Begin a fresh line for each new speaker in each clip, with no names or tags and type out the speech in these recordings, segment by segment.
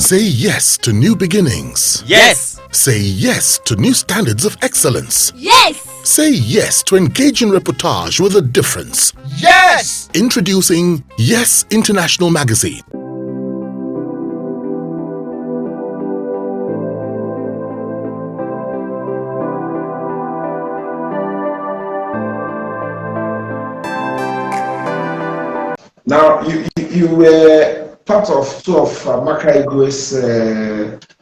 Say yes to new beginnings.
Yes.
Say yes to new standards of excellence.
Yes.
Say yes to engaging reportage with a difference.
Yes.
Introducing Yes International Magazine.
Now, you were part of two of Amaka Igwe's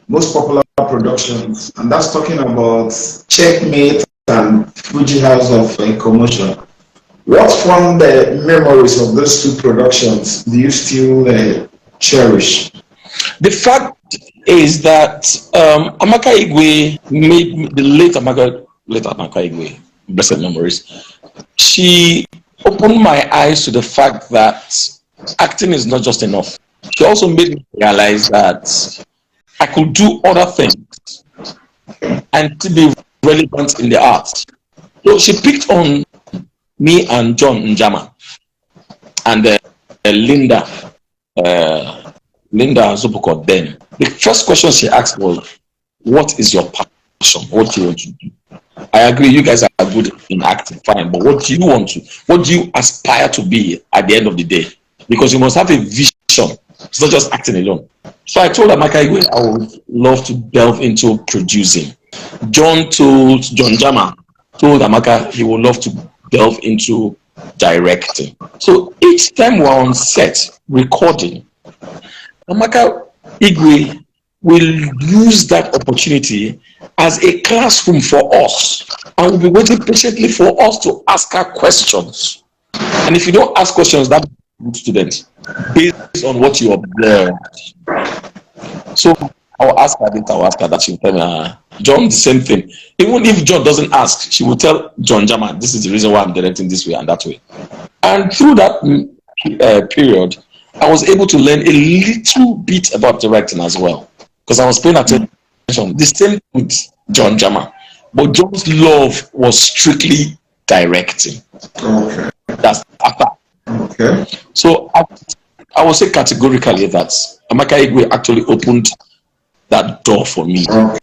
most popular productions, and that's talking about Checkmate and Fuji House of Commotion. What fond memories of those two productions do you still cherish?
The fact is that Amaka Igwe made the late Amaka Igwe, blessed memories. She opened my eyes to the fact that acting is not just enough. She also made me realize that I could do other things and to be relevant in the arts. So she picked on me and John Njama and Linda Zubukot then. The first question she asked was, what is your passion? What do you want to do? I agree, you guys are good in acting, fine, but what do you aspire to be at the end of the day? Because you must have a vision. It's not just acting alone. So I told Amaka Igwe I would love to delve into producing. John Jama told Amaka he would love to delve into directing. So each time we're on set recording, Amaka Igwe will use that opportunity as a classroom for us, and will be waiting patiently for us to ask her questions. And if you don't ask questions, that's a good student, based on what you observe. So I'll ask her that. She'll tell me, John, the same thing. Even if John doesn't ask, she will tell John Jama, this is the reason why I'm directing this way and that way. And through that period, I was able to learn a little bit about directing as well, because I was paying attention. The same with John Jama, but John's love was strictly directing.
Okay.
That's after.
Okay.
So I will say categorically that Amaka Igwe actually opened that door for me.
Okay.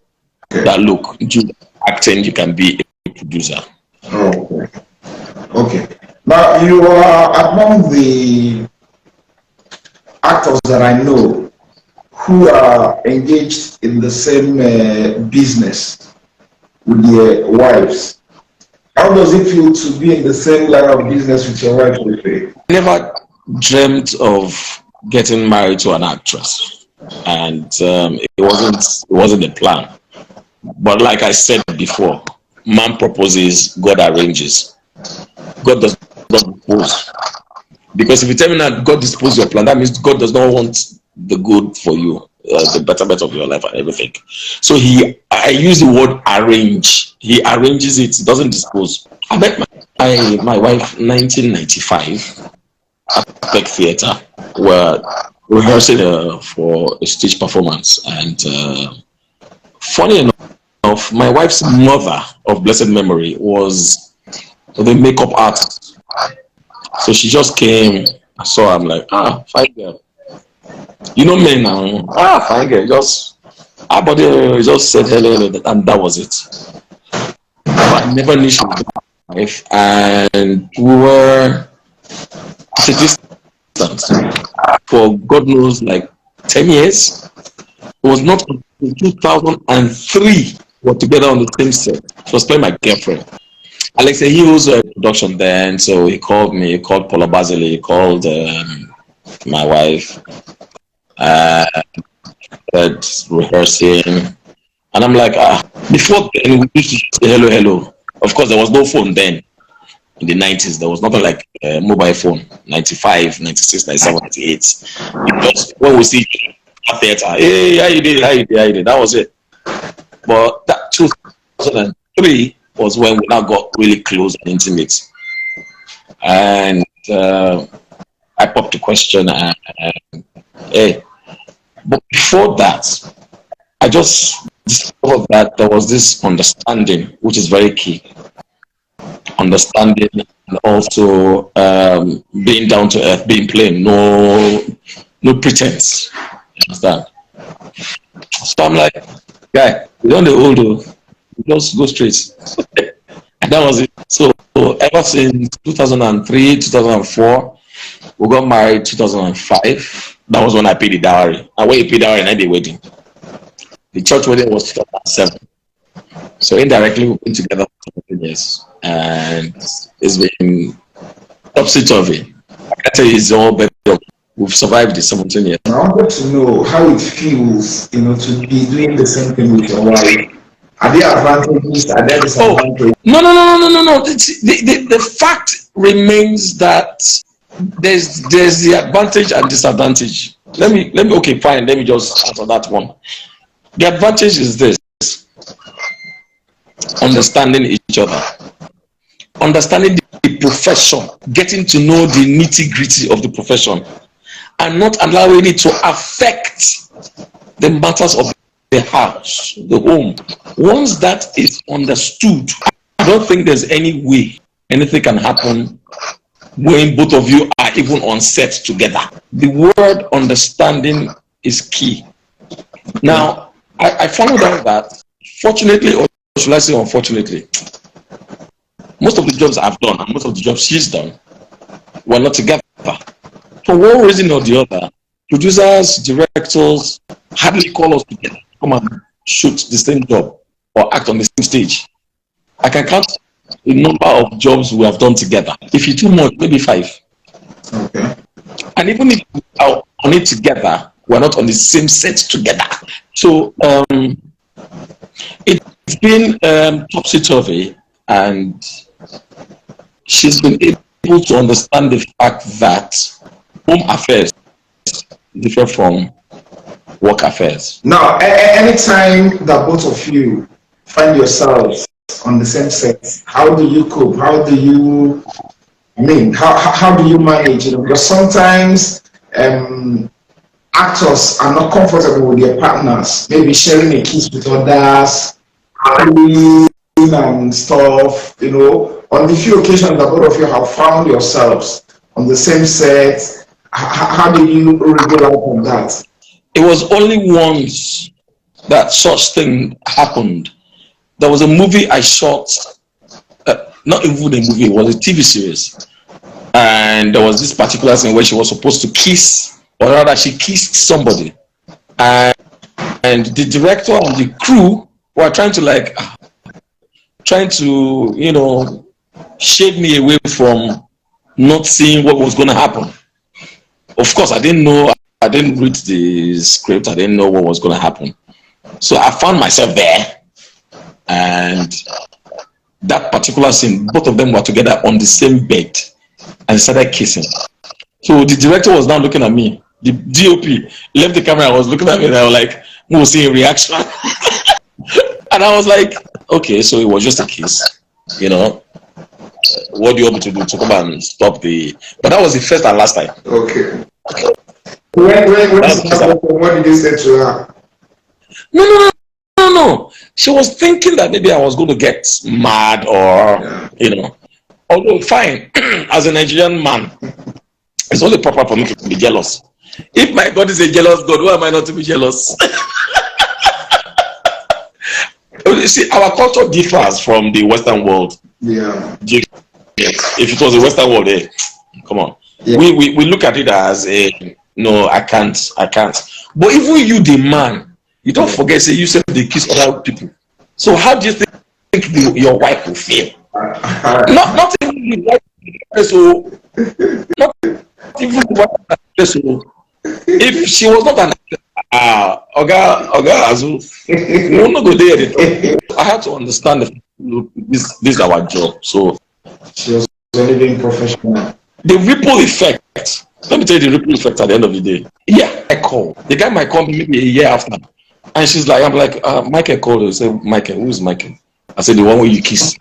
That look, Jude, acting, you can be a producer.
Okay. Okay. Now you are among the actors that I know who are engaged in the same business with their wives. How does it feel to be in the same line of business with your wife?
I never dreamt of getting married to an actress, and it wasn't the plan. But like I said before, man proposes, God arranges. God does not dispose. Because if you tell me that God disposes your plan, that means God does not want the good for you, the betterment of your life and everything. So I use the word arrange. He arranges it, doesn't dispose. I met my wife 1995 at Beck Theatre. We're rehearsing for a stage performance, and funny enough, my wife's mother of blessed memory was the makeup artist. So she just came, I saw her, I'm like, fine girl. You know me now. Fine girl. Our body just said hello, and that was it. But I never knew she was my wife, and we were at a distance for God knows like 10 years. It was not until 2003 we were together on the same set. She was playing my girlfriend. Alex, he was a production then, so he called me, he called Paula Basile, he called my wife, rehearsing, and I'm like, before then, we used to say hello. Of course, there was no phone then. In the 90s, there was nothing like mobile phone, 95, 96, 97, 98. Just when we see at theater, hey, how you did, that was it. But that 2003 was when we now got really close and intimate. And I popped the question, hey. But before that, I just discovered that there was this understanding, which is very key. Understanding, and also being down to earth, being plain, no pretense. You understand? So I'm like, guy, you don't the old though. Just go straight. And that was it. So ever since 2003, 2004, we got married 2005. That was when I paid the dowry. And when you paid dowry, and I did wedding. The church wedding was 2007. So indirectly, we've been together for 17 years. And it's been topsy-turvy. I can tell you it's all better. We've survived the 17 years.
I wanted to know how it feels, to be doing the same thing with your wife. Are there advantages? Are there disadvantages?
No. The fact remains that there's the advantage and disadvantage. Let me okay, fine. Let me just answer that one. The advantage is this: understanding each other, understanding the profession, getting to know the nitty-gritty of the profession, and not allowing it to affect the matters of the house, the home. Once that is understood, I don't think there's any way anything can happen when both of you are even on set together. The word understanding is key. Now, I found out that, fortunately, or should I say unfortunately, most of the jobs I've done and most of the jobs she's done were not together. For one reason or the other, producers, directors hardly call us together to come and shoot the same job or act on the same stage. I can count the number of jobs we have done together. If you too much, maybe 5.
Okay.
And even if we are on it together, we're not on the same set together. So it's been topsy-turvy, and she's been able to understand the fact that home affairs differ from work affairs.
Now, anytime that both of you find yourselves on the same set, how do you cope? How do you manage? Because sometimes actors are not comfortable with their partners, maybe sharing a kiss with others, and stuff. On the few occasions that both of you have found yourselves on the same set, how do you regulate on that?
It was only once that such thing happened. There was a movie I shot, not even a movie, it was a TV series. And there was this particular scene where she was supposed to kiss, or rather she kissed somebody. And the director and the crew were trying to, shade me away from not seeing what was going to happen. Of course, I didn't read the script, I didn't know what was going to happen. So I found myself there, and that particular scene, both of them were together on the same bed and started kissing. So the director was now looking at me. The DOP left the camera, I was looking at me, and I was like, we'll see a reaction. And I was like, okay, so it was just a kiss, What do you want me to do to come and stop the... But that was the first and last time.
Okay. What did you say to her?
No. She was thinking that maybe I was going to get mad or, Although, fine, as a Nigerian man, it's only proper for me to be jealous. If my God is a jealous God, why am I not to be jealous? You see, our culture differs from the Western world.
Yeah.
If it was the Western world, come on. Yeah. We look at it as no, I can't. But even you, the man, you don't forget, say you said they kiss other people. So how do you think your wife will feel? Not even the wife, so not even the wife, so if she was not an Oga Azu, we will not go there. I had to understand that this is our job. So
she was only being professional.
The ripple effect. Let me tell you the ripple effect at the end of the day. Yeah, I call. The guy might call me maybe a year after. And I'm like, Michael called. I said, Michael, who is Michael? I said, the one where you kiss.